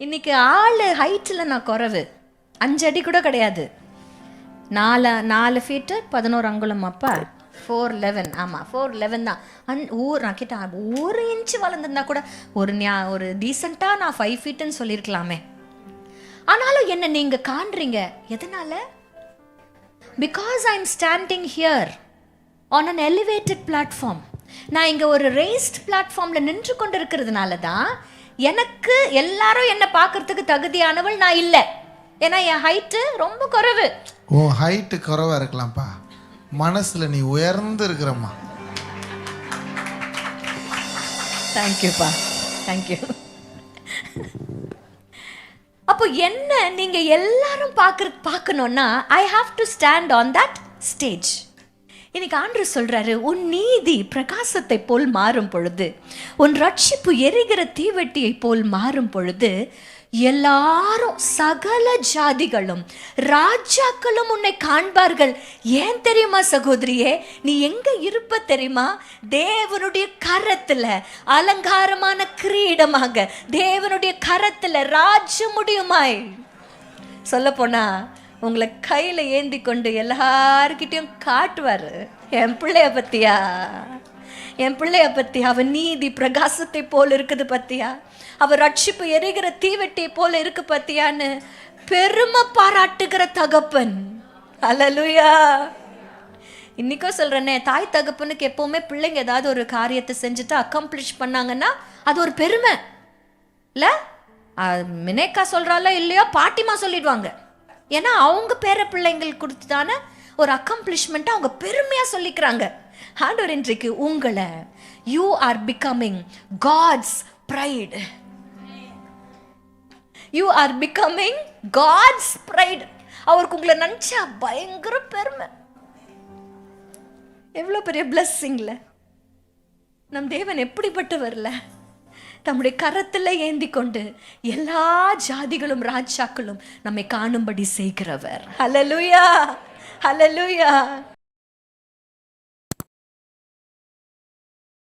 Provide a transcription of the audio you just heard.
இன்னைக்கு ஆள் ஹைட்டில் நான் குறைவு, 5 அடி கூட கிடையாது. 4 ஃபீட்டு 11 அங்குலம். அப்பா 4'11". ஆமாம் 4'11 தான். நான் கேட்டேன் 1 இன்ச்சு வளர்ந்துருந்தா கூட ஒரு டீசெண்டாக நான் 5 ஃபீட்டுன்னு சொல்லியிருக்கலாமே. ஆனாலும் என்ன நீங்கள் காண்றீங்க எதனால? Because I am standing here on an elevated platform. நான் இங்கே ஒரு ரேஸ்ட் பிளாட்ஃபார்மில் நின்று கொண்டு இருக்கிறதுனால தான் எனக்கு எல்லாரும் என்னை பார்க்கறதுக்கு தகுதியானவள் நான் இல்லை. ஏன்னா என் ஹைட்டு ரொம்ப குறைவு. உன் ஹைட்டு குறைவா இருக்கலாம்ப்பா, மனசுல நீ உயர்ந்து இருக்கிறம்மா. தேங்க்யூப்பா, தேங்க்யூ. அப்போ என்ன நீங்க எல்லாரும் பார்க்கணும்னா I have to stand on that stage. இன்னைக்கு ஆண்டவர் சொல்றாரு, உன் நீதி பிரகாசத்தை போல் மாறும் பொழுது, உன் ரட்சிப்பு எரிகிற தீவெட்டியை போல் மாறும் பொழுது, எல்லாரும் சகல ஜாதிகளும் ராஜாக்களும் உன்னை காண்பார்கள். ஏன் தெரியுமா சகோதரியே? நீ எங்க இருப்ப தெரியுமா? தேவனுடைய கரத்துல அலங்காரமான கிரீடமாக, தேவனுடைய கரத்துல ராஜ முடியுமாய். சொல்ல போனா உங்களை கையில ஏந்தி கொண்டு எல்லார்கிட்டையும் காட்டுவாரு, என் பிள்ளைய பத்தியா, என் பிள்ளைய பத்தியா, அவன் நீதி பிரகாசத்தை போல் இருக்குது பத்தியா, அவர் ரட்சிப்பு எரிகிற தீவெட்டியை போல இருக்கு பத்தியான்னு பெருமை பாராட்டுகிற தகப்பன். அல்லேலூயா. இன்னைக்கும் சொல்றேனே, தாய் தகப்பனுக்கு எப்பவுமே பிள்ளைங்க ஏதாவது ஒரு காரியத்தை செஞ்சுட்டு அக்கம்ப்ளிஷ் பண்ணாங்கன்னா அது ஒரு பெருமை இல்ல. மினேக்கா சொல்றால இல்லையோ, பாட்டிமா சொல்லிடுவாங்க. ஏன்னா அவங்க பேர பிள்ளைங்களுக்கு கொடுத்துதானே ஒரு அக்கம்ப்ளிஷ்மெண்ட் அவங்க பெருமையா சொல்லிக்கிறாங்க. ஆண்டவர் இன்றைக்கு உங்களை, you are becoming God's pride. You are becoming God's pride. அவருக்கு உங்களை நினைச்சா பயங்கர பெருமை. எவ்வளவு பெரிய பிளஸ்ஸிங்ல. நம் தேவன் எப்படிப்பட்டவர்ல, தம்முடைய கரத்துல ஏந்தி கொண்டு எல்லா ஜாதிகளும் ராஜாக்களும் நம்மை காணும்படி செய்கிறவர். ஹல்லேலூயா, ஹல்லேலூயா.